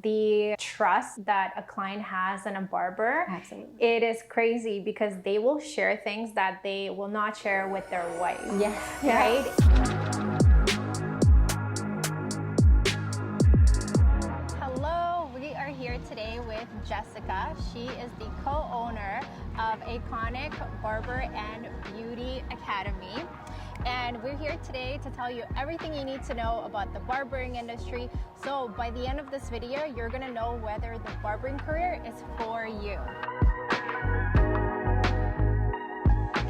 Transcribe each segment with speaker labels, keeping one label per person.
Speaker 1: The trust that a client has in a barber,
Speaker 2: Absolutely.
Speaker 1: it is crazy because they will share things that they will not share with their wife.
Speaker 2: Yes.
Speaker 1: Right? Hello, we are here today with Jessica. She is the co-owner of Eikonic Barber and Beauty Academy. And we're here today to tell you everything you need to know about the barbering industry. So by the end of this video, you're gonna know whether the barbering career is for you.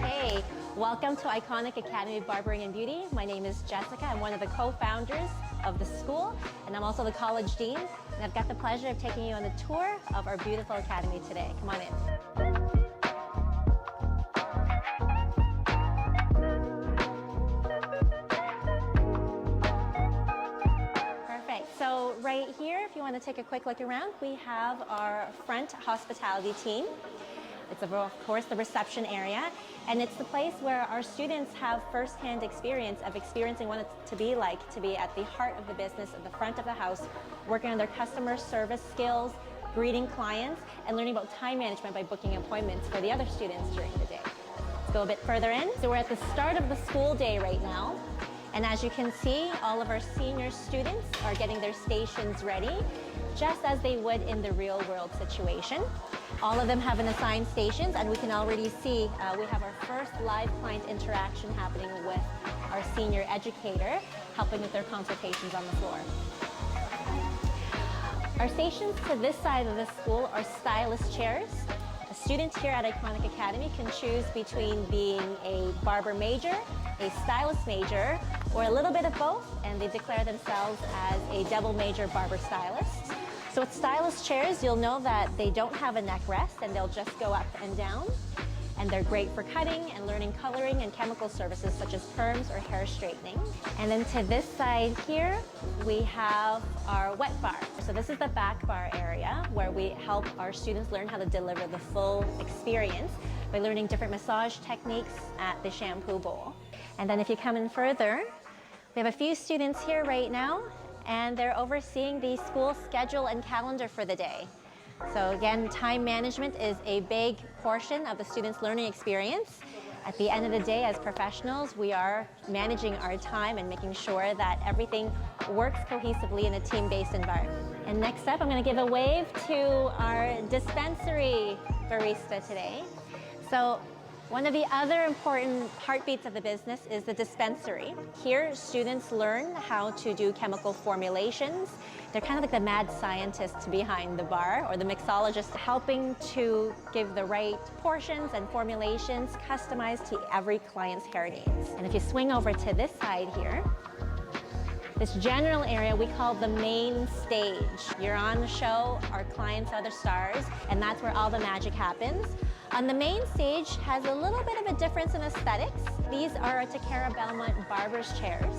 Speaker 2: Hey, welcome to Eikonic Academy Barbering and Beauty. My name is Jessica. I'm one of the co-founders of the school, and I'm also the college dean. And I've got the pleasure of taking you on the tour of our beautiful academy today. Come on in. So right here, if you want to take a quick look around, we have our front hospitality team. It's of course the reception area, and it's the place where our students have firsthand experience of experiencing what it's to be like to be at the heart of the business, at the front of the house, working on their customer service skills, greeting clients, and learning about time management by booking appointments for the other students during the day. Let's go a bit further in. So we're at the start of the school day right now. And as you can see, all of our senior students are getting their stations ready, just as they would in the real world situation. All of them have an assigned stations, and we can already see we have our first live client interaction happening with our senior educator, helping with their consultations on the floor. Our stations to this side of the school are stylist chairs. Students here at Eikonic Academy can choose between being a barber major, a stylist major, or a little bit of both, and they declare themselves as a double major barber stylist. So with stylist chairs, you'll know that they don't have a neck rest and they'll just go up and down. And they're great for cutting and learning coloring and chemical services such as perms or hair straightening. And then to this side here, we have our wet bar. So this is the back bar area where we help our students learn how to deliver the full experience by learning different massage techniques at the shampoo bowl. And then if you come in further, we have a few students here right now, and they're overseeing the school schedule and calendar for the day. So again, time management is a big portion of the students' learning experience. At the end of the day, as professionals, we are managing our time and making sure that everything works cohesively in a team-based environment. And next up, I'm going to give a wave to our dispensary barista today. So one of the other important heartbeats of the business is the dispensary. Here, students learn how to do chemical formulations. They're kind of like the mad scientists behind the bar, or the mixologist, helping to give the right portions and formulations customized to every client's hair needs. And if you swing over to this side here, this general area we call the main stage. You're on the show, our clients are the stars, and that's where all the magic happens. On the main stage has a little bit of a difference in aesthetics. These are our Takara Belmont Barber's chairs.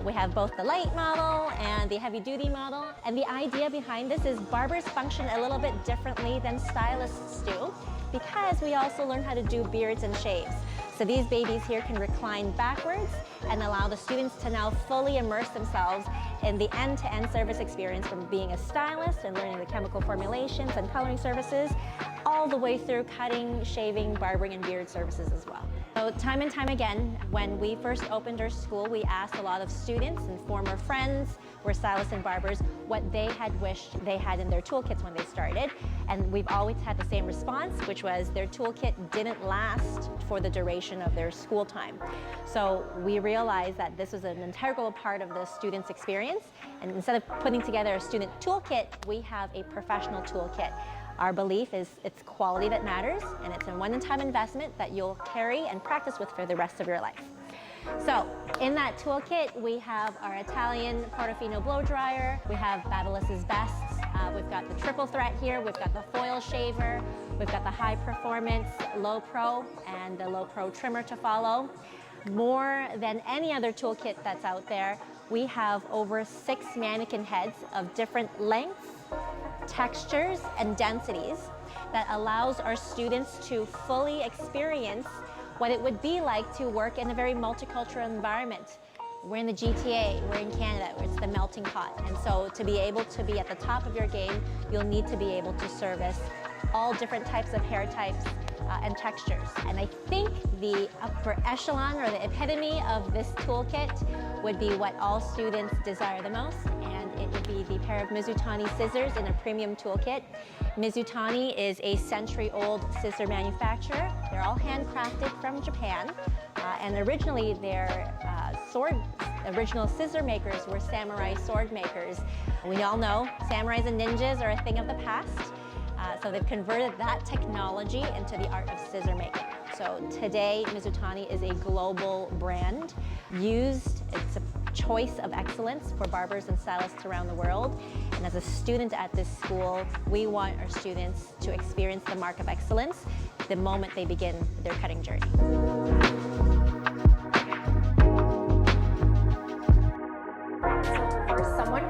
Speaker 2: We have both the light model and the heavy duty model. And the idea behind this is barbers function a little bit differently than stylists do, because we also learn how to do beards and shaves. So these babies here can recline backwards and allow the students to now fully immerse themselves in the end-to-end service experience, from being a stylist and learning the chemical formulations and coloring services, all the way through cutting, shaving, barbering, and beard services as well. So time and time again, when we first opened our school, we asked a lot of students and former friends who were stylists and barbers what they had wished they had in their toolkits when they started. And we've always had the same response, which was their toolkit didn't last for the duration of their school time. So we realized that this was an integral part of the student's experience. And instead of putting together a student toolkit, we have a professional toolkit. Our belief is it's quality that matters, and it's a one-time investment that you'll carry and practice with for the rest of your life. So in that toolkit, we have our Italian Portofino blow dryer, we have Babylus's Bests, we've got the triple threat here, we've got the foil shaver, we've got the high performance low pro and the low pro trimmer to follow. More than any other toolkit that's out there, we have over 6 mannequin heads of different lengths, textures, and densities that allows our students to fully experience what it would be like to work in a very multicultural environment. We're in the GTA, we're in Canada, where it's the melting pot. And so to be able to be at the top of your game, you'll need to be able to service all different types of hair types and textures. And I think the upper echelon or the epitome of this toolkit would be what all students desire the most, and it would be the pair of Mizutani scissors in a premium toolkit. Mizutani is a century-old scissor manufacturer. They're all handcrafted from Japan, and originally their original scissor makers were samurai sword makers. We all know samurais and ninjas are a thing of the past. So they've converted that technology into the art of scissor making. So today, Mizutani is a global brand it's a choice of excellence for barbers and stylists around the world. And as a student at this school, we want our students to experience the mark of excellence the moment they begin their cutting journey.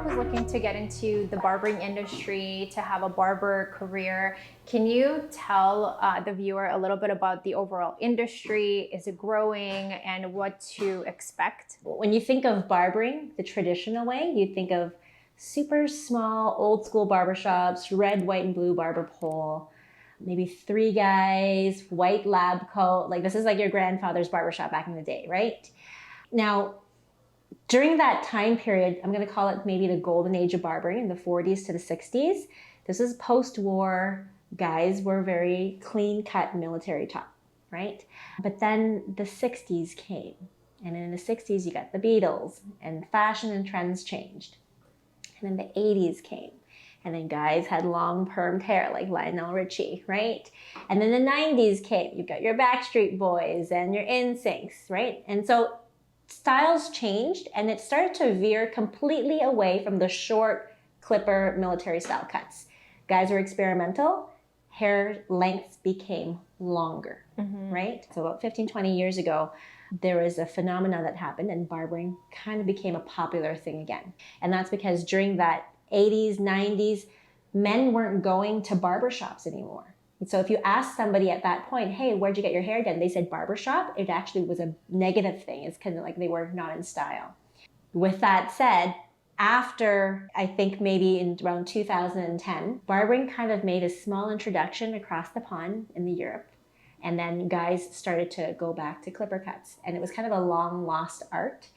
Speaker 1: Looking to get into the barbering industry, to have a barber career, can you tell the viewer a little bit about the overall industry? Is it growing, and what to expect?
Speaker 2: When you think of barbering the traditional way, you think of super small, old school barbershops, red, white, and blue barber pole, maybe 3 guys, white lab coat. Like this is like your grandfather's barbershop back in the day, right? Now, during that time period, I'm going to call it maybe the golden age of barbering in the 40s to the 60s. This is post-war. Guys were very clean-cut military top, right? But then the 60s came. And in the 60s, you got the Beatles, and fashion and trends changed. And then the 80s came. And then guys had long permed hair like Lionel Richie, right? And then the 90s came. You've got your Backstreet Boys and your NSYNCs, right? And so styles changed, and it started to veer completely away from the short clipper military style cuts. Guys were experimental, hair lengths became longer, right? So about 15, 20 years ago, there was a phenomenon that happened, and barbering kind of became a popular thing again. And that's because during that 80s, 90s, men weren't going to barbershops anymore. So if you ask somebody at that point, hey, where'd you get your hair done? They said barbershop. It actually was a negative thing. It's kind of like they were not in style. With that said, after I think maybe in around 2010, barbering kind of made a small introduction across the pond in Europe. And then guys started to go back to clipper cuts. And it was kind of a long lost art.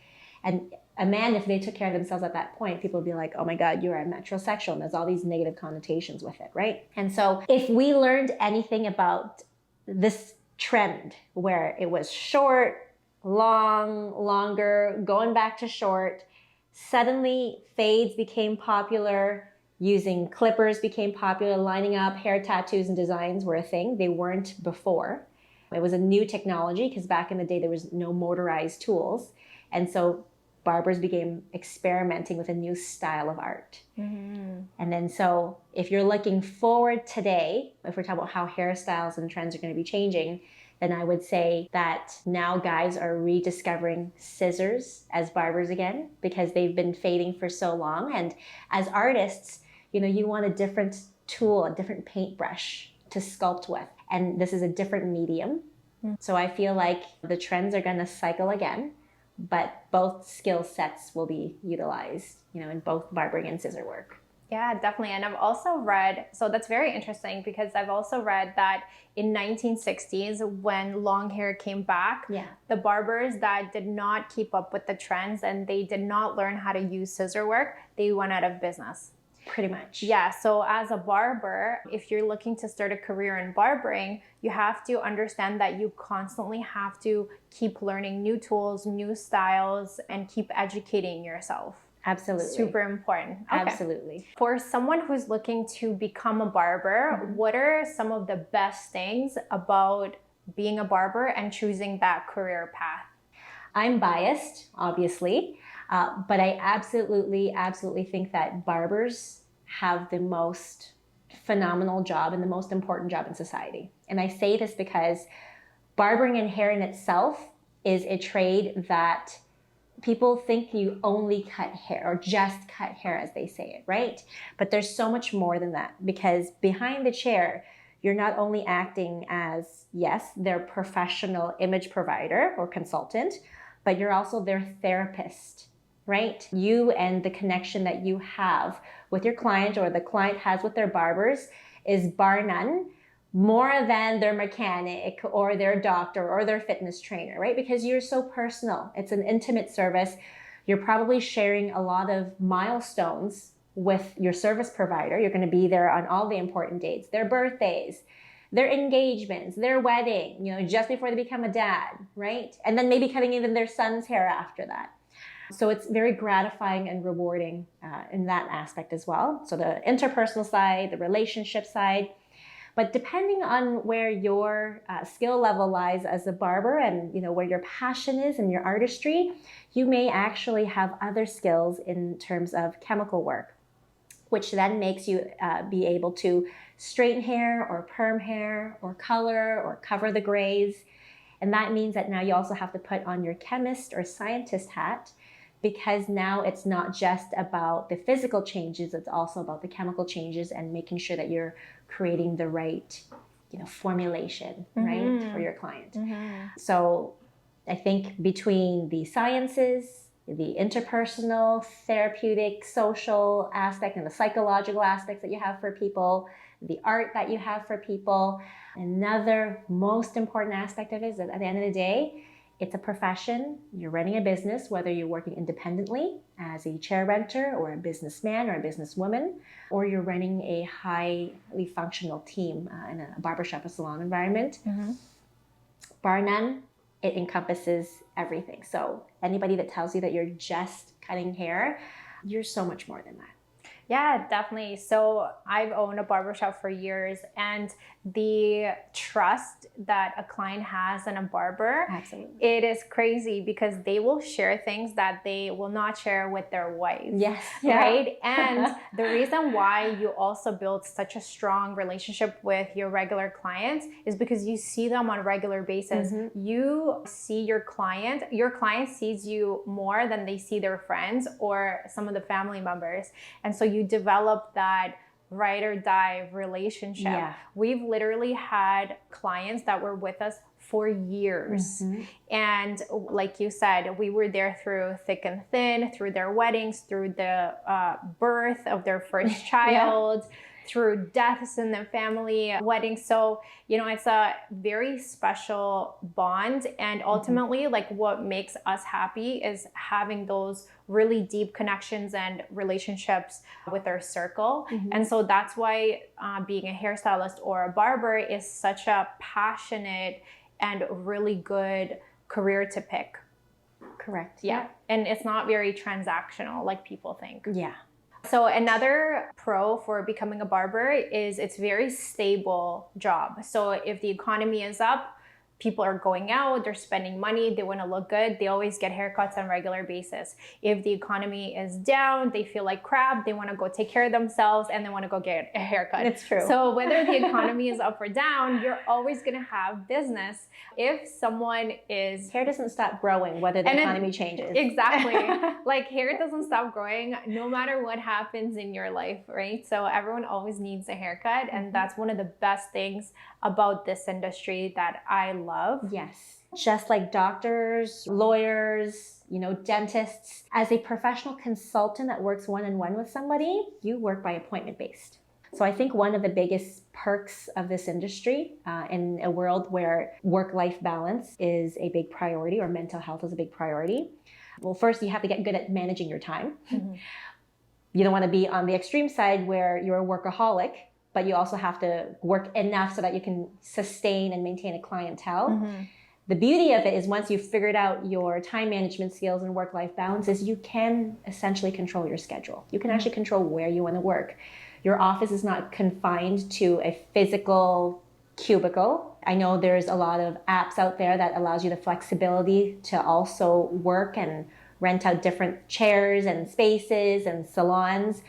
Speaker 2: And a man, if they took care of themselves at that point, people would be like, oh my God, you're a metrosexual. And there's all these negative connotations with it, right? And so if we learned anything about this trend where it was short, long, longer, going back to short, suddenly fades became popular, using clippers became popular, lining up, hair tattoos and designs were a thing. They weren't before. It was a new technology because back in the day, there was no motorized tools. And so barbers began experimenting with a new style of art. And then so if you're looking forward today, if we're talking about how hairstyles and trends are going to be changing, then I would say that now guys are rediscovering scissors as barbers again because they've been fading for so long. And as artists, you want a different tool, a different paintbrush to sculpt with. And this is a different medium. So I feel like the trends are going to cycle again, but both skill sets will be utilized, in both barbering and scissor work.
Speaker 1: Yeah, definitely. And I've also read, so that's very interesting because I've also read that in 1960s, when long hair came back, the barbers that did not keep up with the trends and they did not learn how to use scissor work, they went out of business.
Speaker 2: Pretty much.
Speaker 1: Yeah, so as a barber, if you're looking to start a career in barbering, you have to understand that you constantly have to keep learning new tools, new styles, and keep educating yourself.
Speaker 2: Absolutely.
Speaker 1: Super important. Okay.
Speaker 2: Absolutely.
Speaker 1: For someone who's looking to become a barber, what are some of the best things about being a barber and choosing that career path?
Speaker 2: I'm biased, obviously, but I absolutely think that barbers have the most phenomenal job and the most important job in society. And I say this because barbering and hair in itself is a trade that people think you only cut hair or just cut hair as they say it, right? But there's so much more than that because behind the chair, you're not only acting as, yes, their professional image provider or consultant, but you're also their therapist, right? You and the connection that you have with your client or the client has with their barbers is bar none more than their mechanic or their doctor or their fitness trainer, right? Because you're so personal. It's an intimate service. You're probably sharing a lot of milestones with your service provider. You're going to be there on all the important dates, their birthdays, their engagements, their wedding, just before they become a dad, right? And then maybe cutting even their son's hair after that. So it's very gratifying and rewarding in that aspect as well. So the interpersonal side, the relationship side. But depending on where your skill level lies as a barber and where your passion is and your artistry, you may actually have other skills in terms of chemical work, which then makes you be able to straighten hair or perm hair or color or cover the grays. And that means that now you also have to put on your chemist or scientist hat, because now it's not just about the physical changes, it's also about the chemical changes and making sure that you're creating the right, formulation, right, for your client. So I think between the sciences, the interpersonal, therapeutic, social aspect, and the psychological aspects that you have for people, the art that you have for people, another most important aspect of it is that at the end of the day, it's a profession. You're running a business, whether you're working independently as a chair renter or a businessman or a businesswoman, or you're running a highly functional team in a barbershop or salon environment. Bar none, it encompasses everything. So anybody that tells you that you're just cutting hair, you're so much more than that.
Speaker 1: Yeah, definitely. So I've owned a barbershop for years, and the trust that a client has in a barber,
Speaker 2: absolutely,
Speaker 1: it is crazy, because they will share things that they will not share with their wife.
Speaker 2: Yes.
Speaker 1: Right. And the reason why you also build such a strong relationship with your regular clients is because you see them on a regular basis. You see your client sees you more than they see their friends or some of the family members. And so you develop that ride or die relationship.
Speaker 2: Yeah.
Speaker 1: We've literally had clients that were with us for years. And like you said, we were there through thick and thin, through their weddings, through the birth of their first child, through deaths in the family, weddings. So, it's a very special bond. And ultimately, like, what makes us happy is having those really deep connections and relationships with our circle. And so that's why being a hairstylist or a barber is such a passionate and really good career to pick.
Speaker 2: Correct.
Speaker 1: Yeah. And it's not very transactional like people think.
Speaker 2: Yeah.
Speaker 1: So another pro for becoming a barber is it's very stable job. So if the economy is up, people are going out, they're spending money, they want to look good, they always get haircuts on a regular basis. If the economy is down, they feel like crap, they want to go take care of themselves and they want to go get a haircut.
Speaker 2: It's true.
Speaker 1: So whether the economy is up or down, you're always going to have business. If someone is...
Speaker 2: Hair doesn't stop growing whether the economy changes.
Speaker 1: Exactly. Like, hair doesn't stop growing no matter what happens in your life, right? So everyone always needs a haircut, and that's one of the best things about this industry that I love.
Speaker 2: Yes. Just like doctors, lawyers, dentists, as a professional consultant that works one-on-one with somebody, you work by appointment based. So I think one of the biggest perks of this industry in a world where work-life balance is a big priority, or mental health is a big priority. Well, first you have to get good at managing your time. You don't want to be on the extreme side where you're a workaholic, but you also have to work enough so that you can sustain and maintain a clientele. The beauty of it is once you've figured out your time management skills and work-life balance is you can essentially control your schedule. You can actually control where you want to work. Your office is not confined to a physical cubicle. I know there's a lot of apps out there that allows you the flexibility to also work and rent out different chairs and spaces and salons.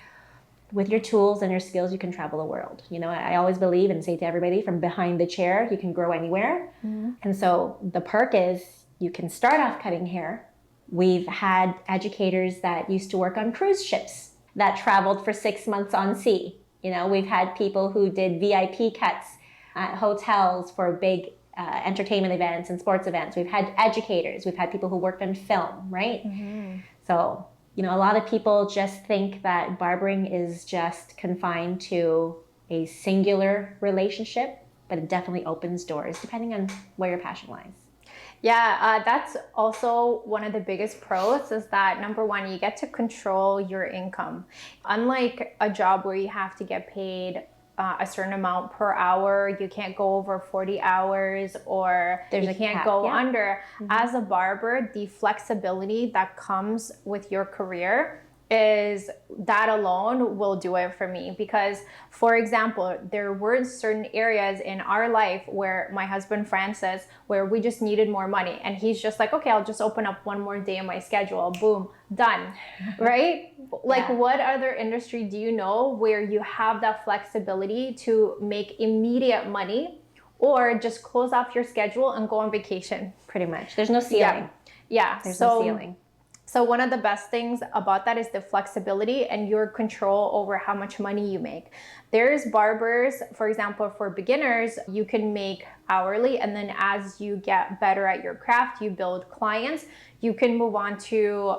Speaker 2: With your tools and your skills, you can travel the world. I always believe and say to everybody, from behind the chair, you can grow anywhere. And so the perk is you can start off cutting hair. We've had educators that used to work on cruise ships that traveled for 6 months on sea. We've had people who did VIP cuts at hotels for big entertainment events and sports events. We've had educators. We've had people who worked on film, right? So, you know, a lot of people just think that barbering is just confined to a singular relationship, but it definitely opens doors depending on where your passion lies.
Speaker 1: Yeah, that's also one of the biggest pros is that number one, you get to control your income. Unlike a job where you have to get paid a certain amount per hour, you can't go over 40 hours or you can't go under. As a barber, the flexibility that comes with your career is that alone will do it for me. Because, for example, there were certain areas in our life where my husband Francis, where we just needed more money, and he's just like, okay, I'll just open up one more day in my schedule, boom, done. Right? Like, what other industry do you know where you have that flexibility to make immediate money or just close off your schedule and go on vacation?
Speaker 2: Pretty much. There's no ceiling.
Speaker 1: There's no ceiling. So one of the best things about that is the flexibility and your control over how much money you make. There's barbers, for example, for beginners, you can make hourly, and then as you get better at your craft, you build clients, you can move on to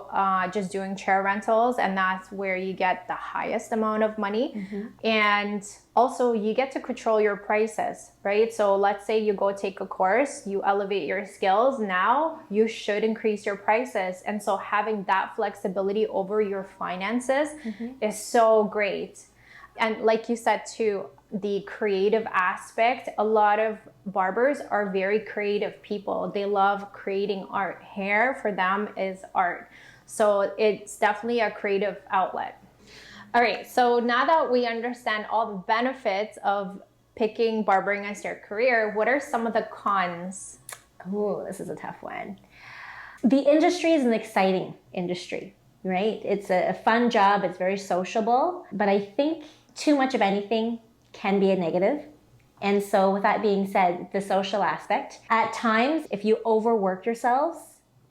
Speaker 1: just doing chair rentals, and that's where you get the highest amount of money. And also you get to control your prices, right? So let's say you go take a course, you elevate your skills, now you should increase your prices. And so having that flexibility over your finances is so great. And like you said too, the creative aspect, a lot of barbers are very creative people. They love creating art. Hair for them is art. So it's definitely a creative outlet. All right, so now that we understand all the benefits of picking barbering as your career, what are some of the cons?
Speaker 2: Oh, this is a tough one. The industry is an exciting industry, right? It's a fun job. It's very sociable, but I think too much of anything can be a negative. And so with that being said, the social aspect, at times, if you overwork yourselves,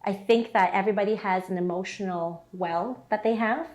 Speaker 2: I think that everybody has an emotional well that they have.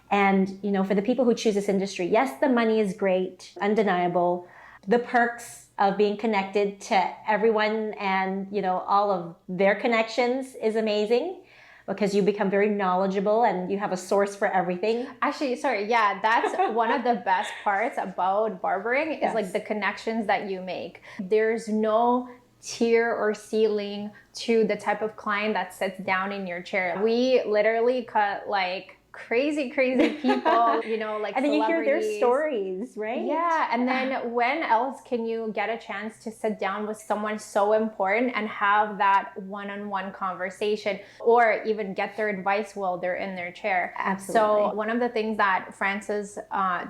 Speaker 2: And, you know, for the people who choose this industry, yes, the money is great, undeniable. The perks of being connected to everyone and, you know, all of their connections is amazing, because you become very knowledgeable and you have a source for everything.
Speaker 1: Actually, sorry, yeah, that's one of the best parts about barbering is like the connections that you make. There's no tier or ceiling to the type of client that sits down in your chair. We literally cut like crazy people, you know, like
Speaker 2: and then you hear their
Speaker 1: celebrities.
Speaker 2: Stories, right?
Speaker 1: Yeah, and then when else can you get a chance to sit down with someone so important and have that one-on-one conversation, or even get their advice while they're in their chair?
Speaker 2: Absolutely.
Speaker 1: So one of the things that Francis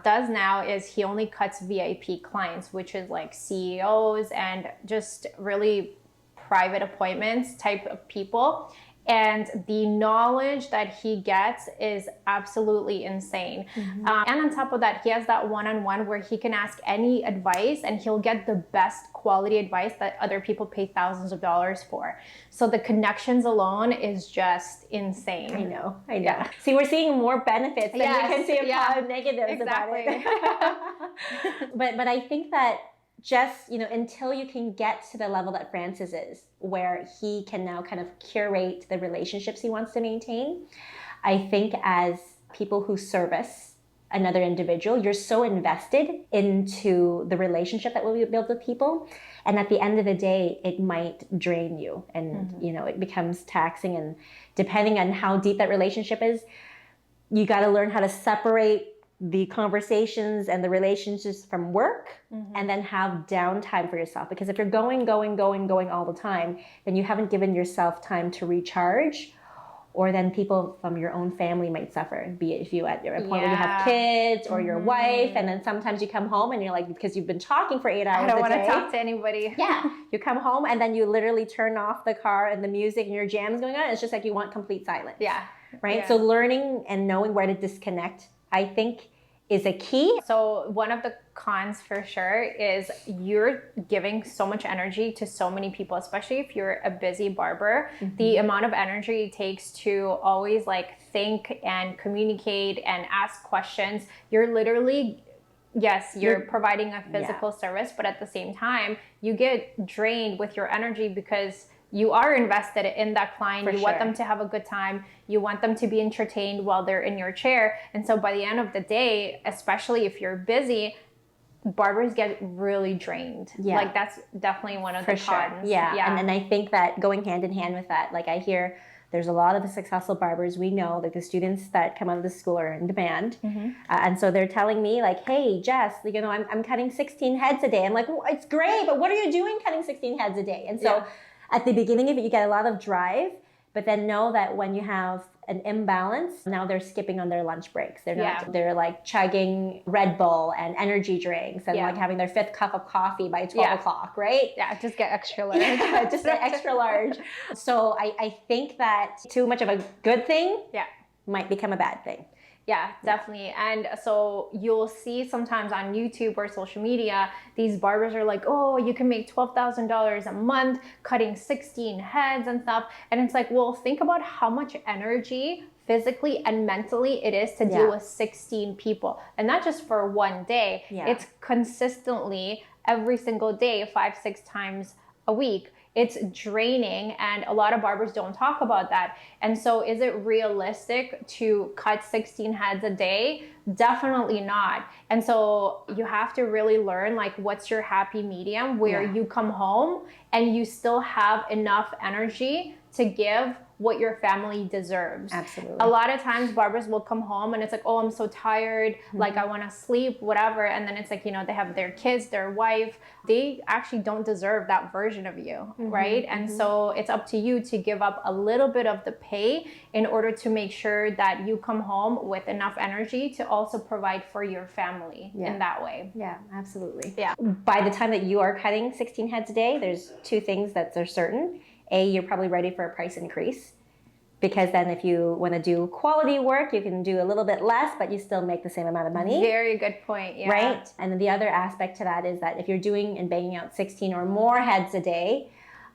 Speaker 1: does now is he only cuts VIP clients, which is like CEOs and just really private appointments type of people. And the knowledge that he gets is absolutely insane. And on top of that, he has that one-on-one where he can ask any advice and he'll get the best quality advice that other people pay thousands of dollars for. So the connections alone is just insane.
Speaker 2: I know. Yeah. See, we're seeing more benefits than you can see negatives about it. But I think that just, you know, until you can get to the level that Francis is, where he can now kind of curate the relationships he wants to maintain, I think as people who service another individual, you're so invested into the relationship that will be built with people. And at the end of the day, it might drain you and, you know, it becomes taxing. And depending on how deep that relationship is, you got to learn how to separate the conversations and the relationships from work, and then have downtime for yourself. Because if you're going all the time, then you haven't given yourself time to recharge, or then people from your own family might suffer, be it if you at your point where you have kids or your wife, and then sometimes you come home and you're like, because you've been talking for 8 hours
Speaker 1: I don't want to talk to anybody.
Speaker 2: Yeah, you come home and then you literally turn off the car and the music and your jam is going on. It's just like you want complete silence.
Speaker 1: Yeah.
Speaker 2: Right?
Speaker 1: Yeah.
Speaker 2: So learning and knowing where to disconnect, I think, is a key.
Speaker 1: So one of the cons for sure is you're giving so much energy to so many people, especially if you're a busy barber. The amount of energy it takes to always like think and communicate and ask questions, you're literally yes, you're providing a physical service, but at the same time, you get drained with your energy because you are invested in that client. You want them to have a good time. You want them to be entertained while they're in your chair. And so by the end of the day, especially if you're busy, barbers get really drained. Like that's definitely one of the cons.
Speaker 2: And then I think that going hand in hand with that, like I hear there's a lot of the successful barbers we know, like the students that come out of the school are in demand. And so they're telling me like, hey, Jess, you know, I'm cutting 16 heads a day. I'm like, well, it's great, but what are you doing cutting 16 heads a day? And so at the beginning of it, you get a lot of drive, but then know that when you have an imbalance, now they're skipping on their lunch breaks. They're not, they're like chugging Red Bull and energy drinks and like having their 5th cup of coffee by 12 o'clock, right?
Speaker 1: Yeah, just get extra large.
Speaker 2: Just get extra large. So I think that too much of a good thing might become a bad thing.
Speaker 1: Yeah, definitely. And so you'll see sometimes on YouTube or social media, these barbers are like, oh, you can make $12,000 a month cutting 16 heads and stuff. And it's like, well, think about how much energy physically and mentally it is to deal with 16 people. And not just for one day. It's consistently every single day, 5-6 times a week. It's draining, and a lot of barbers don't talk about that. And so is it realistic to cut 16 heads a day? Definitely not. And so you have to really learn like what's your happy medium where you come home and you still have enough energy to give what your family deserves.
Speaker 2: Absolutely.
Speaker 1: A lot of times barbers will come home and it's like, oh, I'm so tired, like I want to sleep, whatever. And then it's like, you know, they have their kids, their wife. They actually don't deserve that version of you, right? And so it's up to you to give up a little bit of the pay in order to make sure that you come home with enough energy to also provide for your family in that way.
Speaker 2: Yeah, absolutely.
Speaker 1: Yeah.
Speaker 2: By the time that you are cutting 16 heads a day, there's 2 things that are certain. A, you're probably ready for a price increase, because then if you want to do quality work, you can do a little bit less, but you still make the same amount of money.
Speaker 1: Very good point. Yeah.
Speaker 2: Right? And then the other aspect to that is that if you're doing and banging out 16 or more heads a day,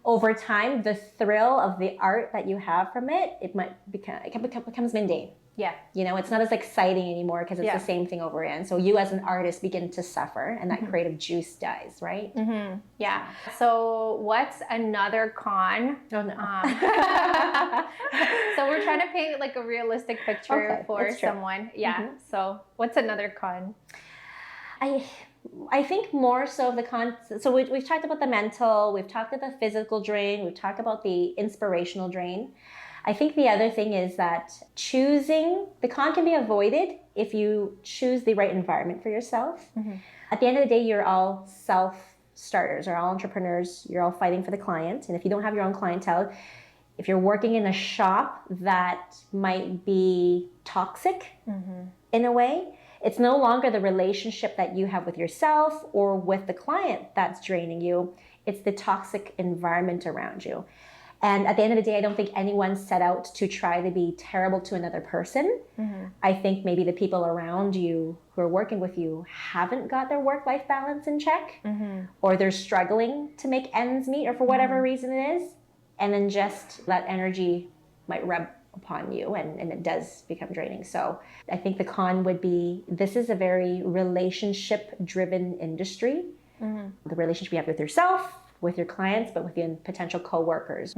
Speaker 2: over time, the thrill of the art that you have from it, it becomes mundane.
Speaker 1: Yeah.
Speaker 2: You know, it's not as exciting anymore because it's the same thing over again. So you as an artist begin to suffer and that creative juice dies, right?
Speaker 1: Yeah. So what's another con?
Speaker 2: Oh, no.
Speaker 1: So we're trying to paint like a realistic picture for someone. Yeah. So what's another con?
Speaker 2: I think more so the con. So we've talked about the mental, we've talked about the physical drain, we've talked about the inspirational drain. I think the other thing is that the con can be avoided if you choose the right environment for yourself. At the end of the day, you're all self-starters, or all entrepreneurs. You're all fighting for the client. And if you don't have your own clientele, if you're working in a shop that might be toxic in a way, it's no longer the relationship that you have with yourself or with the client that's draining you. It's the toxic environment around you. And at the end of the day, I don't think anyone set out to try to be terrible to another person. I think maybe the people around you who are working with you haven't got their work-life balance in check, or they're struggling to make ends meet, or for whatever reason it is. And then just that energy might rub upon you, and it does become draining. So I think the con would be, this is a very relationship-driven industry. The relationship you have with yourself, with your clients, but with your potential coworkers.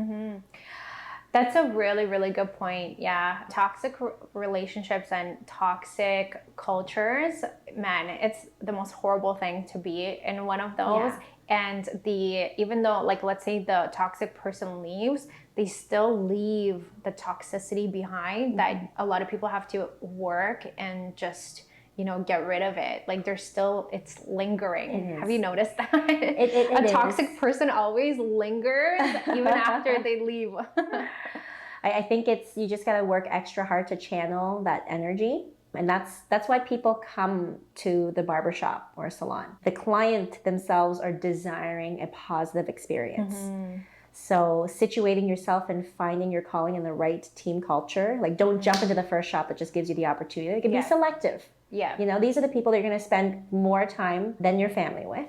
Speaker 1: That's a really, really good point. Yeah. Toxic relationships and toxic cultures, man, it's the most horrible thing to be in one of those. And even though, like, let's say the toxic person leaves, they still leave the toxicity behind that a lot of people have to work and just, you know, get rid of it. Like it's lingering. Have you noticed that? A toxic person always lingers even after they leave.
Speaker 2: I think you just got to work extra hard to channel that energy. And that's why people come to the barbershop or salon. The client themselves are desiring a positive experience. So situating yourself and finding your calling in the right team culture. Like, don't jump into the first shop that just gives you the opportunity. It can be selective. You know, these are the people that you're going to spend more time than your family with,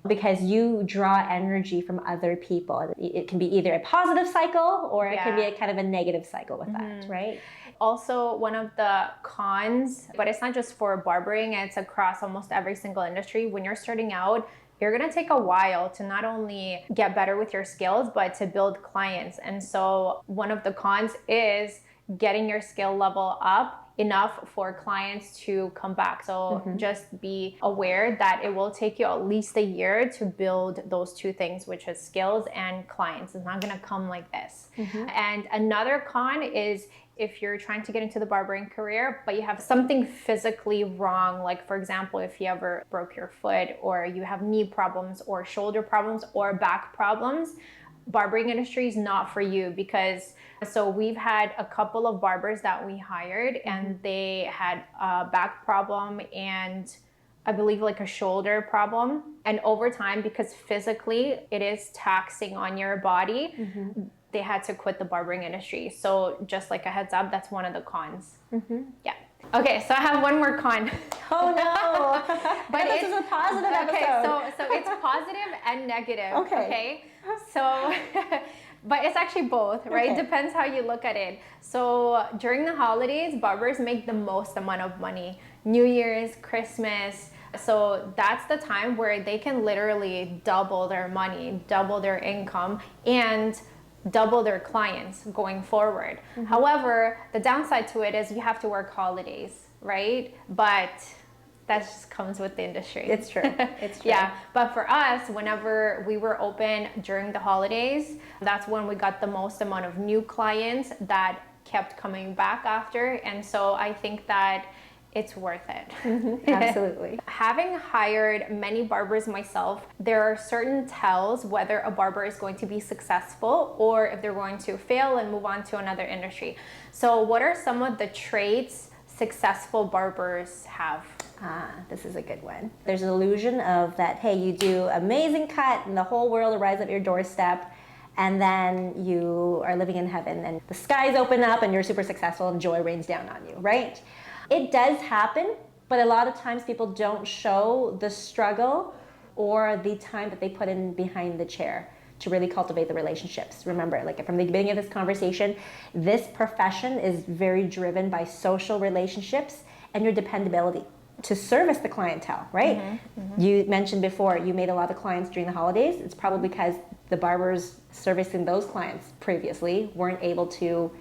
Speaker 2: because you draw energy from other people. It can be either a positive cycle or it can be a kind of a negative cycle with that, right?
Speaker 1: Also, one of the cons, but it's not just for barbering, it's across almost every single industry. When you're starting out, you're gonna take a while to not only get better with your skills, but to build clients. And so one of the cons is getting your skill level up enough for clients to come back. So just be aware that it will take you at least a year to build those two things, which is skills and clients. It's not gonna come like this. And another con is if you're trying to get into the barbering career, but you have something physically wrong, like for example, if you ever broke your foot or you have knee problems or shoulder problems or back problems, barbering industry is not for you. Because so we've had a couple of barbers that we hired and they had a back problem and I believe like a shoulder problem, and over time, because physically it is taxing on your body, they had to quit the barbering industry. So just like a heads up, that's one of the cons. Yeah. Okay, so I have one more con.
Speaker 2: Oh no! But this is a positive episode.
Speaker 1: Okay, so it's positive and negative. Okay. So, but it's actually both, right?
Speaker 2: Okay.
Speaker 1: Depends how you look at it. So during the holidays, barbers make the most amount of money. New Year's, Christmas. So that's the time where they can literally double their money, double their income, and double their clients going forward. However, the downside to it is you have to work holidays, right? But that just comes with the industry.
Speaker 2: It's true. It's true.
Speaker 1: Yeah, but for us, whenever we were open during the holidays, that's when we got the most amount of new clients that kept coming back after. And so I think that it's worth it.
Speaker 2: Absolutely.
Speaker 1: Having hired many barbers myself, there are certain tells whether a barber is going to be successful or if they're going to fail and move on to another industry. So what are some of the traits successful barbers have?
Speaker 2: This is a good one. There's an illusion of that, hey, you do amazing cut and the whole world arrives at your doorstep, and then you are living in heaven and the skies open up and you're super successful and joy rains down on you, right? It does happen, but a lot of times people don't show the struggle or the time that they put in behind the chair to really cultivate the relationships. Remember, like from the beginning of this conversation, this profession is very driven by social relationships and your dependability to service the clientele, right? You mentioned before you made a lot of clients during the holidays. It's probably because the barbers servicing those clients previously weren't able to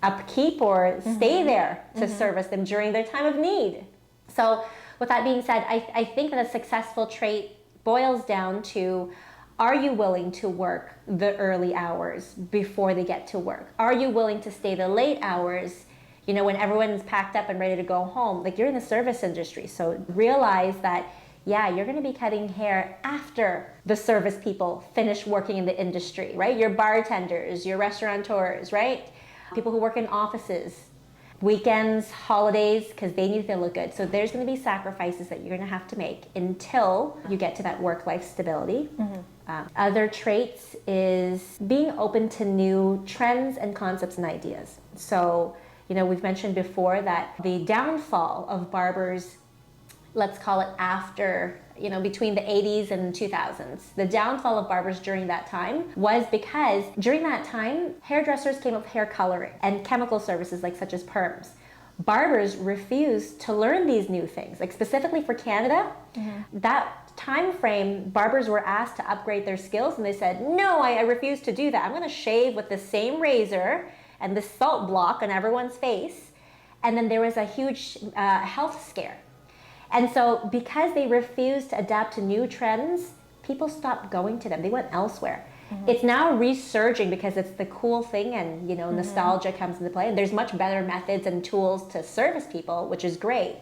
Speaker 2: upkeep or stay there to service them during their time of need. So with that being said, I think that a successful trait boils down to, are you willing to work the early hours before they get to work? Are you willing to stay the late hours, you know, when everyone's packed up and ready to go home? Like, you're in the service industry, so realize that, yeah, you're gonna be cutting hair after the service people finish working in the industry, right? Your bartenders, your restaurateurs, right? People who work in offices, weekends, holidays, because they need to look good. So there's going to be sacrifices that you're going to have to make until you get to that work-life stability. Other traits is being open to new trends and concepts and ideas. So, you know, we've mentioned before that the downfall of barbers, let's call it after, you know, between the 80s and 2000s. The downfall of barbers during that time was because during that time, hairdressers came up with hair coloring and chemical services like such as perms. Barbers refused to learn these new things, like specifically for Canada. That time frame, barbers were asked to upgrade their skills and they said, no, I refuse to do that. I'm gonna shave with the same razor and the salt block on everyone's face. And then there was a huge health scare. And so because they refused to adapt to new trends, people stopped going to them. They went elsewhere. It's now resurging because it's the cool thing, and, you know, nostalgia comes into play. And there's much better methods and tools to service people, which is great.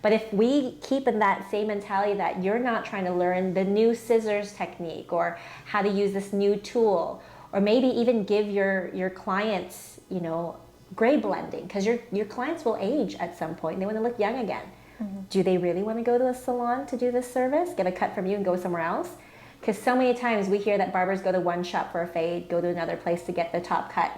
Speaker 2: But if we keep in that same mentality that you're not trying to learn the new scissors technique or how to use this new tool, or maybe even give your clients, you know, gray blending, because your clients will age at some point. They want to look young again. Do they really want to go to a salon to do this service, get a cut from you and go somewhere else? Because so many times we hear that barbers go to one shop for a fade, go to another place to get the top cut.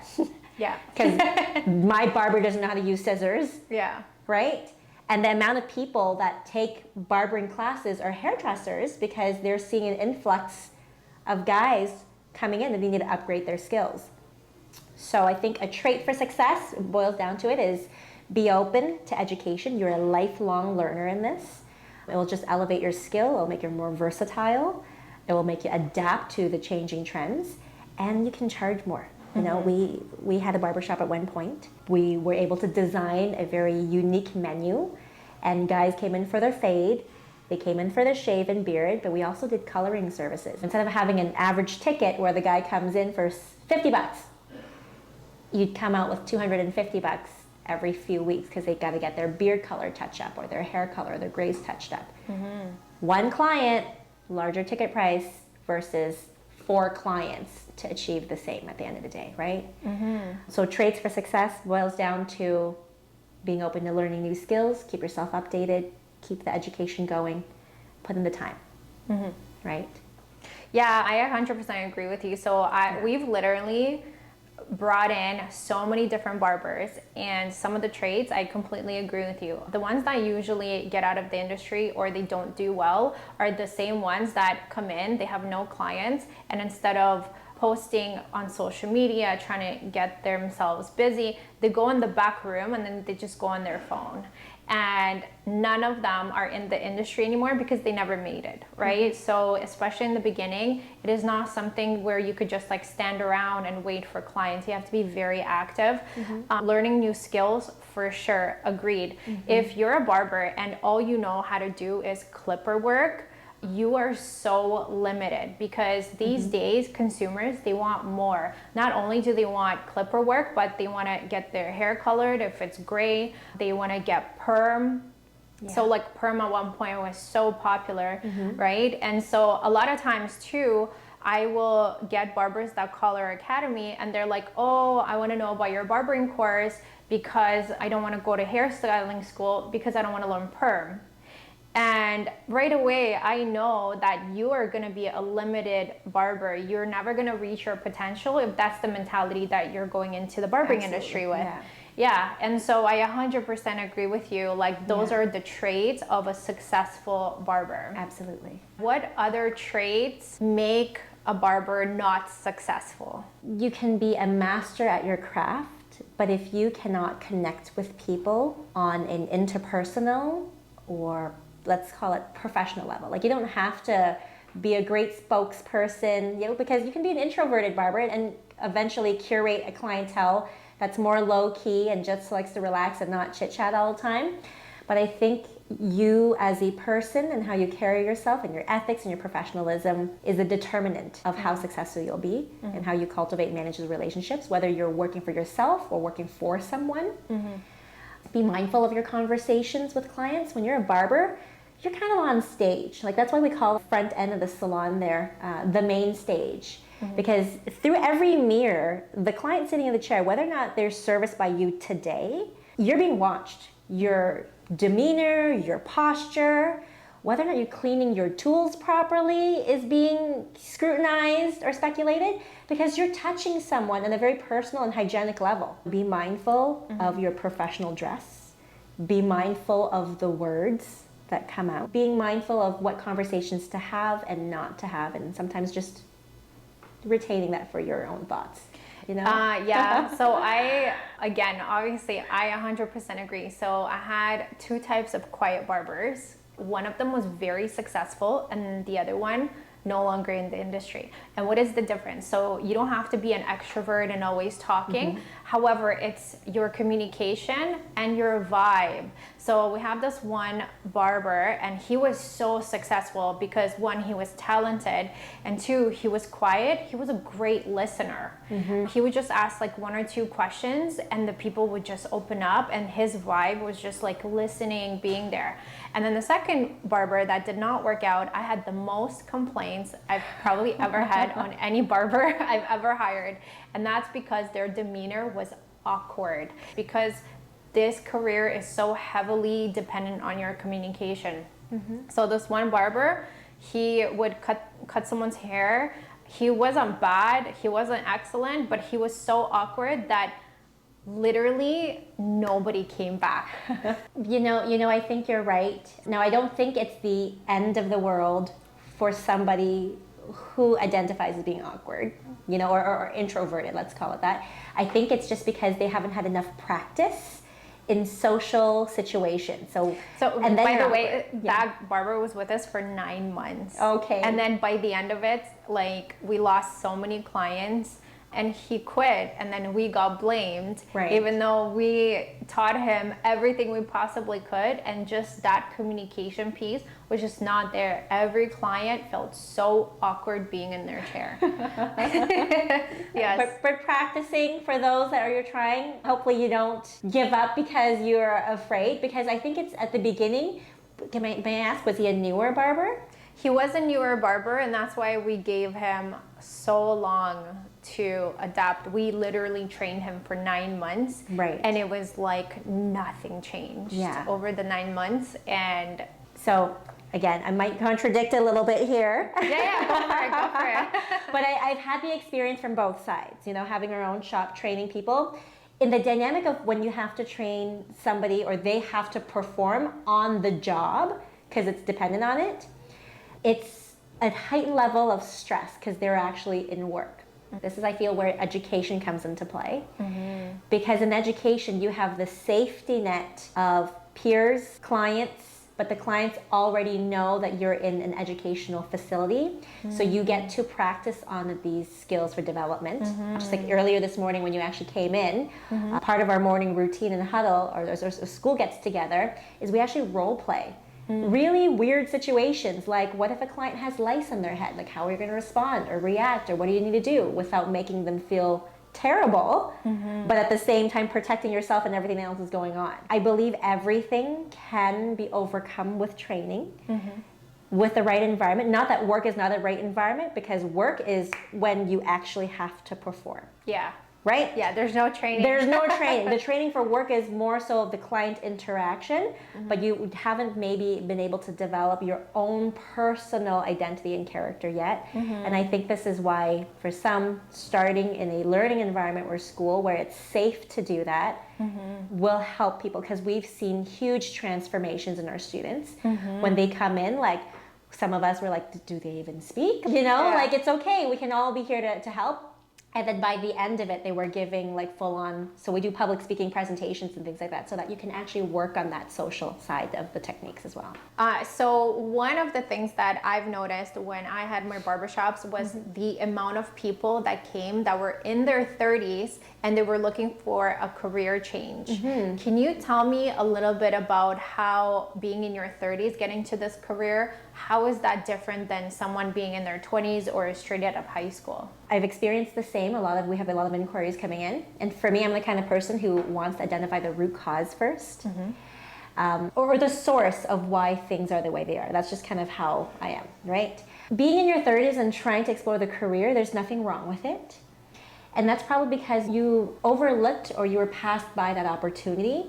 Speaker 1: Yeah.
Speaker 2: Because my barber doesn't know how to use scissors.
Speaker 1: Yeah.
Speaker 2: Right? And the amount of people that take barbering classes are hairdressers because they're seeing an influx of guys coming in and they need to upgrade their skills. So I think a trait for success boils down to it is be open to education. You're a lifelong learner in this. It will just elevate your skill. It will make you more versatile. It will make you adapt to the changing trends, and you can charge more. You know, we had a barbershop at one point. We were able to design a very unique menu, and guys came in for their fade. They came in for their shave and beard, but we also did coloring services. Instead of having an average ticket where the guy comes in for 50 bucks, you'd come out with 250 bucks every few weeks because they got to get their beard color touched up or their hair color, their grays touched up. One client, larger ticket price versus 4 clients to achieve the same at the end of the day, right? So traits for success boils down to being open to learning new skills, keep yourself updated, keep the education going, put in the time, right?
Speaker 1: Yeah, I 100% agree with you. So we've literally brought in so many different barbers, and some of the traits, I completely agree with you. The ones that usually get out of the industry or they don't do well are the same ones that come in, they have no clients, and instead of posting on social media, trying to get themselves busy, they go in the back room and then they just go on their phone. And none of them are in the industry anymore because they never made it, right? So especially in the beginning, it is not something where you could just like stand around and wait for clients. You have to be very active. Learning new skills, for sure, agreed. If you're a barber and all you know how to do is clipper work, you are so limited, because these days consumers, they want more. Not only do they want clipper work, but they want to get their hair colored if it's gray. They want to get perm. So like perm at one point was so popular, right? And so a lot of times too, I will get barbers that call our academy and they're like, oh, I want to know about your barbering course because I don't want to go to hairstyling school because I don't want to learn perm. And right away, I know that you are going to be a limited barber. You're never going to reach your potential if that's the mentality that you're going into the barbering industry with. Yeah. And so I 100% agree with you. Like those are the traits of a successful barber.
Speaker 2: Absolutely.
Speaker 1: What other traits make a barber not successful?
Speaker 2: You can be a master at your craft, but if you cannot connect with people on an interpersonal or let's call it professional level. Like you don't have to be a great spokesperson, you know, because you can be an introverted barber and eventually curate a clientele that's more low key and just likes to relax and not chit chat all the time. But I think you as a person and how you carry yourself and your ethics and your professionalism is a determinant of how successful you'll be and how you cultivate and manage the relationships, whether you're working for yourself or working for someone. Be mindful of your conversations with clients. When you're a barber, you're kind of on stage. Like that's why we call the front end of the salon there the main stage. Because through every mirror, the client sitting in the chair, whether or not they're serviced by you today, you're being watched. Your demeanor, your posture, whether or not you're cleaning your tools properly is being scrutinized or speculated, because you're touching someone on a very personal and hygienic level. Be mindful of your professional dress. Be mindful of the words that come out. Being mindful of what conversations to have and not to have, and sometimes just retaining that for your own thoughts. You know?
Speaker 1: Yeah, so obviously I 100% agree. So I had 2 types of quiet barbers. One of them was very successful and the other one no longer in the industry. And what is the difference? So you don't have to be an extrovert and always talking. However, it's your communication and your vibe. So we have this one barber and he was so successful because 1, he was talented, and 2, he was quiet. He was a great listener. He would just ask like 1 or 2 questions and the people would just open up, and his vibe was just like listening, being there. And then the second barber that did not work out, I had the most complaints I've probably ever had on any barber I've ever hired. And that's because their demeanor was awkward, because this career is so heavily dependent on your communication. So this one barber, he would cut someone's hair. He wasn't bad, he wasn't excellent, but he was so awkward that literally nobody came back.
Speaker 2: You know, I think you're right. Now, I don't think it's the end of the world for somebody who identifies as being awkward, you know, or introverted, let's call it that. I think it's just because they haven't had enough practice in social situations. So
Speaker 1: and then by the way, that barber was with us for 9 months.
Speaker 2: Okay.
Speaker 1: And then by the end of it, like, we lost so many clients and he quit, and then we got blamed,
Speaker 2: right,
Speaker 1: even though we taught him everything we possibly could, and just that communication piece was just not there. Every client felt so awkward being in their chair. Yes.
Speaker 2: But practicing, for those that you're trying, hopefully you don't give up because you're afraid, because I think it's at the beginning. May I ask, was he a newer barber?
Speaker 1: He was a newer barber, and that's why we gave him so long to adapt. We literally trained him for 9 months,
Speaker 2: right? And
Speaker 1: it was like nothing changed over the 9 months. And
Speaker 2: so again, I might contradict a little bit here.
Speaker 1: Yeah, go for it.
Speaker 2: But I've had the experience from both sides, you know, having our own shop, training people. In the dynamic of when you have to train somebody or they have to perform on the job, because it's dependent on it, it's a heightened level of stress because they're actually in work. This is, I feel, where education comes into play. Mm-hmm. Because in education, you have the safety net of peers, clients, but the clients already know that you're in an educational facility. Mm-hmm. So you get to practice on these skills for development. Mm-hmm. Just like earlier this morning when you actually came in, mm-hmm, part of our morning routine and huddle, or a school gets together, is we actually role play. Really weird situations, like what if a client has lice on their head? Like, how are you going to respond or react, or what do you need to do without making them feel terrible, mm-hmm, but at the same time protecting yourself and everything else is going on. I believe everything can be overcome with training, mm-hmm, with the right environment. Not that work is not the right environment, because work is when you actually have to perform.
Speaker 1: Yeah.
Speaker 2: Right?
Speaker 1: Yeah, there's no training.
Speaker 2: There's no training. The training for work is more so of the client interaction, mm-hmm, but you haven't maybe been able to develop your own personal identity and character yet. Mm-hmm. And I think this is why, for some, starting in a learning environment or school where it's safe to do that, mm-hmm, will help people, because we've seen huge transformations in our students, mm-hmm, when they come in. Like, some of us were like, do they even speak? You know, like, it's okay. We can all be here to help. And then by the end of it, they were giving like full on, so we do public speaking presentations and things like that, so that you can actually work on that social side of the techniques as well.
Speaker 1: So one of the things that I've noticed when I had my barbershops was, mm-hmm, the amount of people that came that were in their 30s and they were looking for a career change. Mm-hmm. Can you tell me a little bit about how being in your 30s, getting to this career, how is that different than someone being in their 20s or straight out of high school?
Speaker 2: I've experienced the same. We have a lot of inquiries coming in. And for me, I'm the kind of person who wants to identify the root cause first, mm-hmm, or the source of why things are the way they are. That's just kind of how I am, right? Being in your 30s and trying to explore the career, there's nothing wrong with it. And that's probably because you overlooked or you were passed by that opportunity,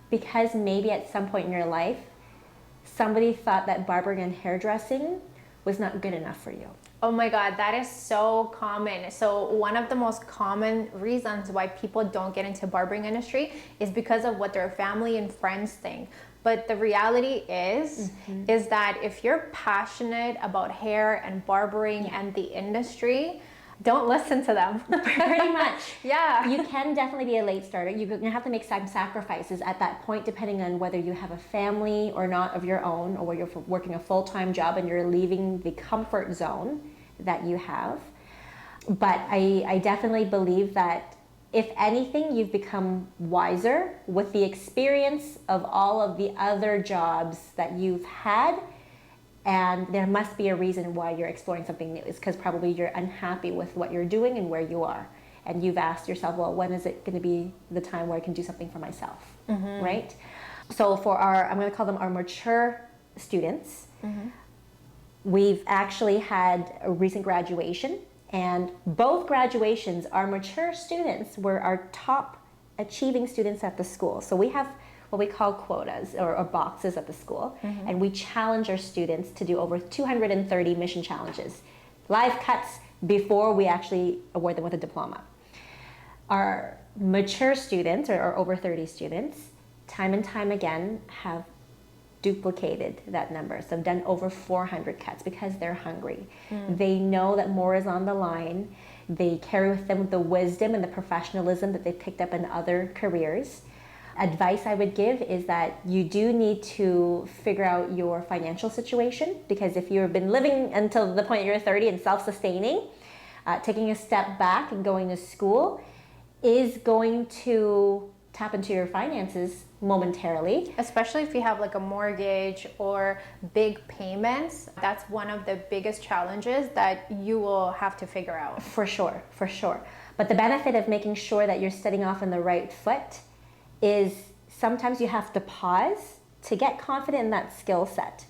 Speaker 2: because maybe at some point in your life, somebody thought that barbering and hairdressing was not good enough for you.
Speaker 1: Oh my God, that is so common. So one of the most common reasons why people don't get into barbering industry is because of what their family and friends think. But the reality is, mm-hmm, is that if you're passionate about hair and barbering, yeah, and the industry, don't listen to them.
Speaker 2: Pretty much.
Speaker 1: Yeah.
Speaker 2: You can definitely be a late starter. You're going to have to make some sacrifices at that point, depending on whether you have a family or not of your own, or whether you're working a full-time job and you're leaving the comfort zone that you have. But I definitely believe that, if anything, you've become wiser with the experience of all of the other jobs that you've had. And there must be a reason why you're exploring something new. It's because probably you're unhappy with what you're doing and where you are. And you've asked yourself, well, when is it going to be the time where I can do something for myself, mm-hmm, right? So for I'm going to call them our mature students, mm-hmm, we've actually had a recent graduation. And both graduations, our mature students were our top achieving students at the school. So we have what we call quotas or boxes at the school, mm-hmm, and we challenge our students to do over 230 mission challenges, live cuts, before we actually award them with a diploma. Our mature students, or over 30 students, time and time again have duplicated that number. So done over 400 cuts because they're hungry. They know that more is on the line. They carry with them the wisdom and the professionalism that they picked up in other careers. Advice I would give is that you do need to figure out your financial situation, because if you've been living until the point you're 30 and self-sustaining, taking a step back and going to school is going to tap into your finances momentarily.
Speaker 1: Especially if you have like a mortgage or big payments, that's one of the biggest challenges that you will have to figure out.
Speaker 2: For sure, for sure. But the benefit of making sure that you're setting off on the right foot is sometimes you have to pause to get confident in that skill set.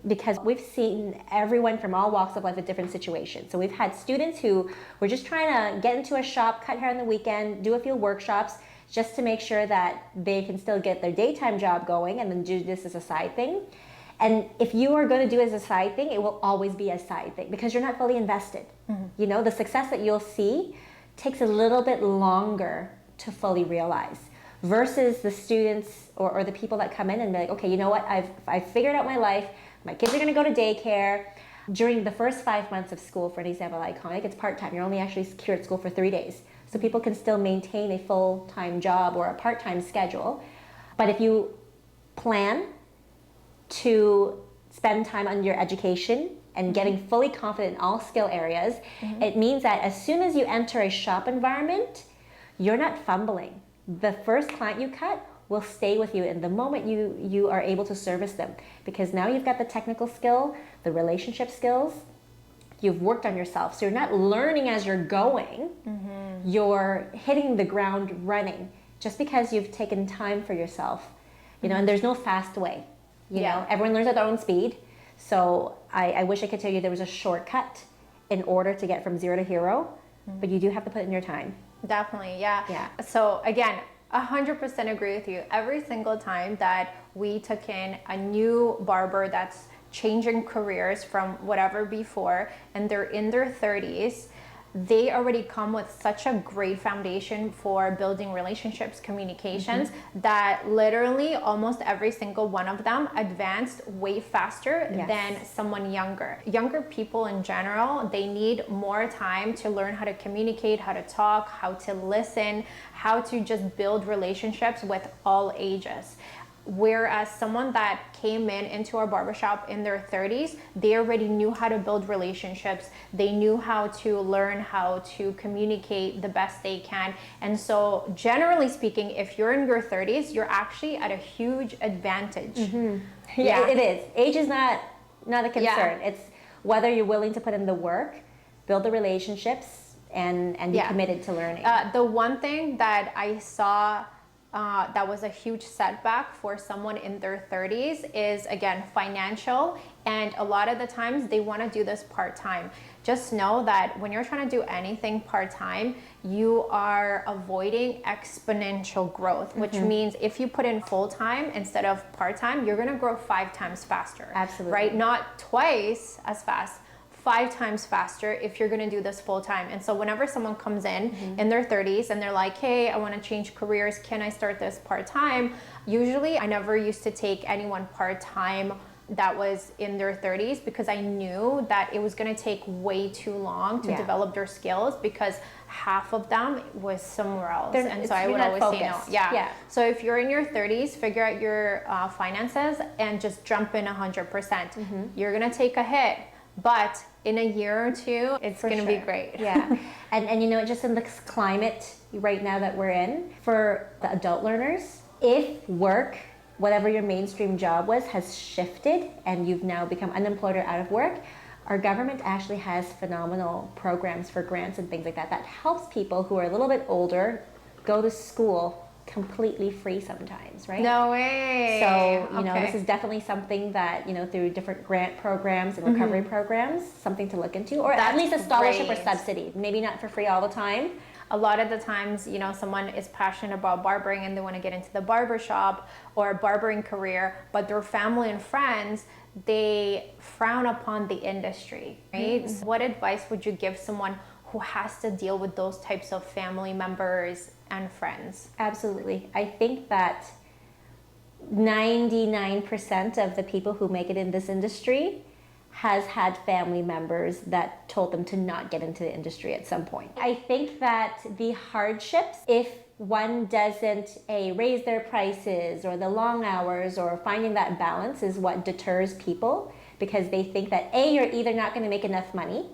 Speaker 2: Because we've seen everyone from all walks of life with different situations. So we've had students who were just trying to get into a shop, cut hair on the weekend, do a few workshops, just to make sure that they can still get their daytime job going and then do this as a side thing. And if you are going to do it as a side thing, it will always be a side thing because you're not fully invested. You know, the success that you'll see takes a little bit longer to fully realize versus the students or the people that come in and be like, okay, you know what, I've figured out my life. My kids are going to go to daycare. During the first 5 months of school, for an example, Eikonic, it's part-time. You're only actually here at school for 3 days. So people can still maintain a full-time job or a part-time schedule. But if you plan to spend time on your education and getting fully confident in all skill areas, it means that as soon as you enter a shop environment, you're not fumbling. The first client you cut will stay with you in the moment you are able to service them, because now you've got the technical skill, the relationship skills, you've worked on yourself. So you're not learning as you're going, you're hitting the ground running just because you've taken time for yourself, you know, and there's no fast way, you know, everyone learns at their own speed. So I wish I could tell you there was a shortcut in order to get from zero to hero, but you do have to put in your time.
Speaker 1: Definitely, yeah. So again, 100% agree with you. Every single time that we took in a new barber that's changing careers from whatever before, and they're in their 30s, they already come with such a great foundation for building relationships, communications, that literally almost every single one of them advanced way faster than someone younger. Younger people in general, they need more time to learn how to communicate, how to talk, how to listen, how to just build relationships with all ages. Whereas someone that came into our barbershop in their 30s, they already knew how to build relationships. They knew how to learn how to communicate the best they can. And so generally speaking, if you're in your 30s, you're actually at a huge advantage.
Speaker 2: Yeah, it is. Age is not a concern. It's whether you're willing to put in the work, build the relationships, and be committed to learning.
Speaker 1: The one thing that I saw that was a huge setback for someone in their 30s is, again, financial. And a lot of the times they want to do this part-time. Just know that when you're trying to do anything part-time, you are avoiding exponential growth, which means if you put in full-time instead of part-time, you're going to grow 5 times faster.
Speaker 2: Absolutely.
Speaker 1: Right? Not twice as fast. 5 times faster if you're going to do this full time. And so whenever someone comes in their 30s and they're like, hey, I want to change careers, can I start this part time? Usually I never used to take anyone part time that was in their 30s because I knew that it was going to take way too long to develop their skills, because half of them was somewhere else. And so I would always say no. So if you're in your 30s, figure out your finances and just jump in 100%. You're going to take a hit, but in a year or two, it's going to be great.
Speaker 2: And you know, just in this climate right now that we're in, for the adult learners, if work, whatever your mainstream job was, has shifted and you've now become unemployed or out of work, our government actually has phenomenal programs for grants and things like that that helps people who are a little bit older go to school completely free sometimes, right?
Speaker 1: No way.
Speaker 2: So, you know, this is definitely something that, you know, through different grant programs and recovery programs, something to look into, or at least a scholarship or subsidy. Maybe not for free all the time.
Speaker 1: A lot of the times, you know, someone is passionate about barbering and they want to get into the barbershop or a barbering career, but their family and friends, they frown upon the industry, right? So what advice would you give someone who has to deal with those types of family members and friends?
Speaker 2: Absolutely. I think that 99% of the people who make it in this industry has had family members that told them to not get into the industry at some point. I think that the hardships, if one doesn't raise their prices or the long hours or finding that balance, is what deters people, because they think that you're either not going to make enough money,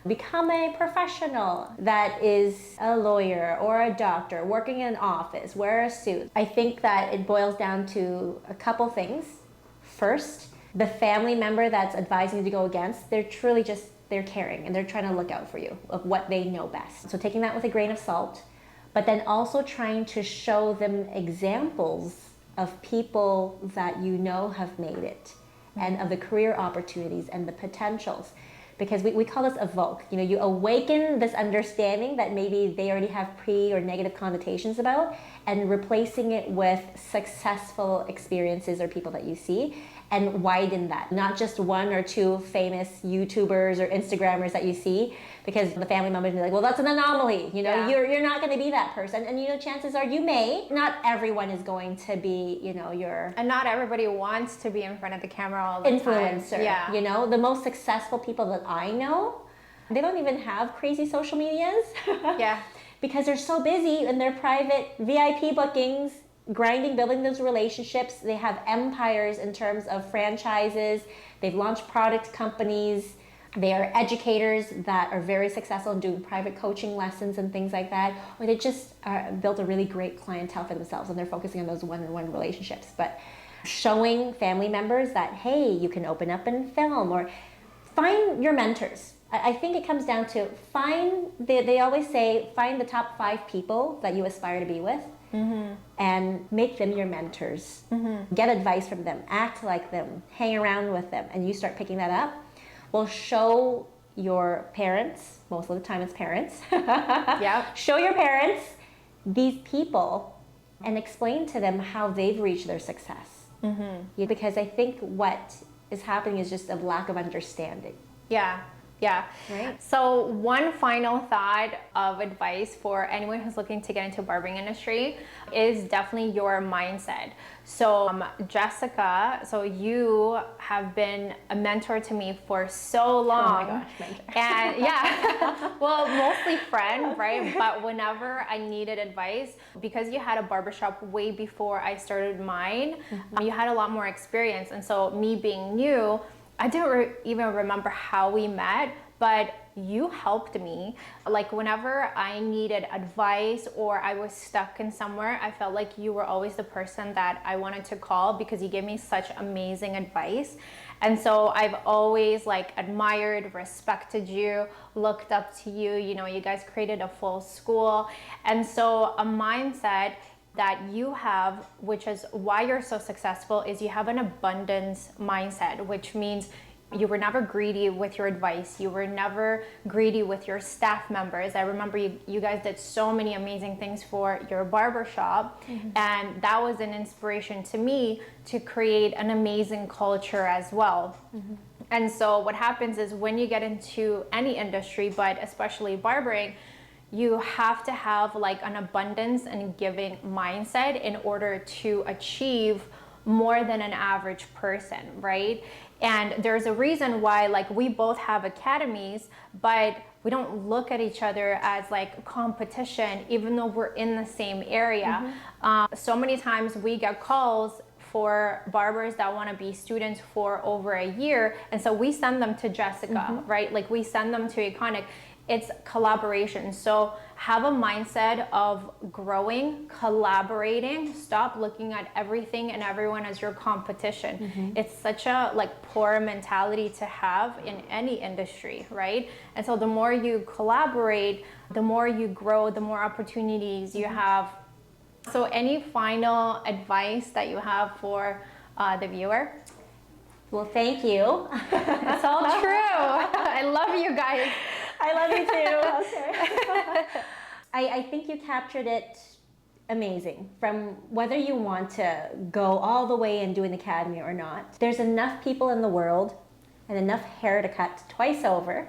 Speaker 2: become a professional that is a lawyer or a doctor, working in an office, wear a suit. I think that it boils down to a couple things. First, the family member that's advising you to go against, they're truly just, they're caring and they're trying to look out for you of what they know best. So taking that with a grain of salt, but then also trying to show them examples of people that you know have made it, and of the career opportunities and the potentials. Because we call this evoke. You know, you awaken this understanding that maybe they already have or negative connotations about, and replacing it with successful experiences or people that you see, and widen that. Not just one or two famous YouTubers or Instagrammers that you see, because the family members will be like, well, that's an anomaly. You know, you're not going to be that person. And, you know, chances are you may. Not everyone is going to be, you know,
Speaker 1: And not everybody wants to be in front of the camera all the
Speaker 2: influencer.
Speaker 1: time. Yeah.
Speaker 2: You know, the most successful people that I know, they don't even have crazy social medias.
Speaker 1: Yeah.
Speaker 2: Because they're so busy in their private VIP bookings, grinding, building those relationships. They have empires in terms of franchises. They've launched product companies. They are educators that are very successful in doing private coaching lessons and things like that. Or they just built a really great clientele for themselves, and they're focusing on those one-on-one relationships. But showing family members that, hey, you can open up and film, or find your mentors. I think it comes down to they always say, find the top 5 people that you aspire to be with. Mm-hmm. And make them your mentors. Mm-hmm. Get advice from them, act like them, hang around with them, and you start picking that up. Well, show your parents, most of the time it's parents.
Speaker 1: Yeah.
Speaker 2: Show your parents these people and explain to them how they've reached their success. Mm-hmm. Because I think what is happening is just a lack of understanding.
Speaker 1: Yeah. Yeah.
Speaker 2: Right.
Speaker 1: So one final thought of advice for anyone who's looking to get into barbering industry is definitely your mindset. So Jessica, so you have been a mentor to me for so long.
Speaker 2: Oh my gosh, mentor.
Speaker 1: And yeah, well, mostly friend, right? But whenever I needed advice, because you had a barbershop way before I started mine, you had a lot more experience. And so me being new, I don't even remember how we met, but you helped me. Like whenever I needed advice or I was stuck in somewhere, I felt like you were always the person that I wanted to call, because you gave me such amazing advice. And so I've always like admired, respected you, looked up to you. You know, you guys created a full school. And so a mindset that you have, which is why you're so successful, is you have an abundance mindset, which means you were never greedy with your advice. You were never greedy with your staff members. I remember you guys did so many amazing things for your barbershop, and that was an inspiration to me to create an amazing culture as well. And so what happens is when you get into any industry, but especially barbering, you have to have like an abundance and giving mindset in order to achieve more than an average person, right? And there's a reason why, like, we both have academies, but we don't look at each other as like competition, even though we're in the same area. So many times we get calls for barbers that want to be students for over a year, and so we send them to Jessica, right? Like we send them to Eikonic. It's collaboration. So have a mindset of growing, collaborating. Stop looking at everything and everyone as your competition. It's such a like poor mentality to have in any industry, right? And so the more you collaborate, the more you grow, the more opportunities you have. So any final advice that you have for the viewer?
Speaker 2: Well, thank you.
Speaker 1: It's all true. I love you guys.
Speaker 2: I love you too. Okay. I think you captured it amazing. From whether you want to go all the way and do an academy or not, there's enough people in the world and enough hair to cut twice over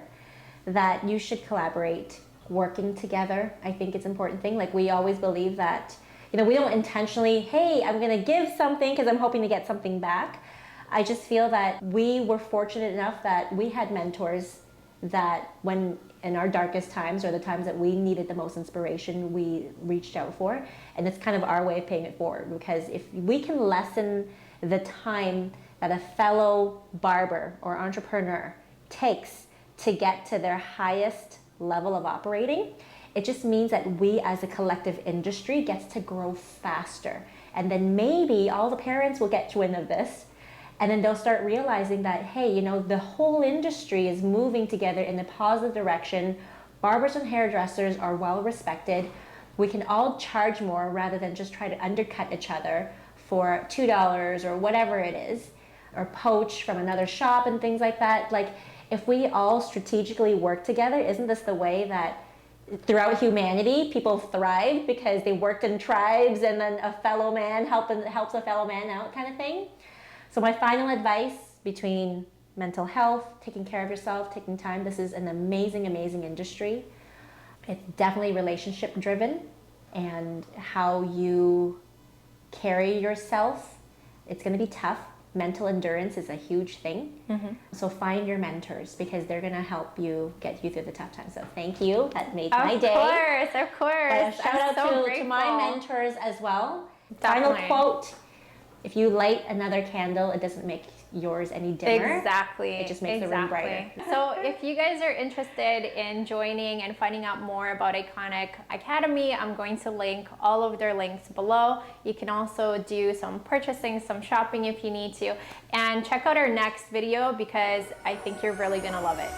Speaker 2: that you should collaborate. Working together, I think it's an important thing. Like we always believe that You know, we don't intentionally, hey, I'm gonna give something because I'm hoping to get something back. I just feel that we were fortunate enough that we had mentors that when in our darkest times or the times that we needed the most inspiration, we reached out for. And it's kind of our way of paying it forward, because if we can lessen the time that a fellow barber or entrepreneur takes to get to their highest level of operating, it just means that we as a collective industry gets to grow faster. And then maybe all the parents will get wind of this, and then they'll start realizing that, hey, you know, the whole industry is moving together in a positive direction. Barbers and hairdressers are well respected. We can all charge more rather than just try to undercut each other for $2 or whatever it is, or poach from another shop and things like that. Like, if we all strategically work together, isn't this the way that throughout humanity people thrive, because they worked in tribes and then a fellow man helps a fellow man out, kind of thing? So my final advice, between mental health, taking care of yourself, taking time, this is an amazing, amazing industry. It's definitely relationship driven, and how you carry yourself, it's going to be tough. Mental endurance is a huge thing. So find your mentors, because they're going to help you get you through the tough times. So thank you. That made my day.
Speaker 1: Of course.
Speaker 2: Shout out to my mentors as well.
Speaker 1: Definitely.
Speaker 2: Final quote: if you light another candle, it doesn't make yours any dimmer.
Speaker 1: Exactly.
Speaker 2: It just makes the room brighter.
Speaker 1: So if you guys are interested in joining and finding out more about Eikonic Academy, I'm going to link all of their links below. You can also do some purchasing, some shopping if you need to. And check out our next video, because I think you're really gonna love it.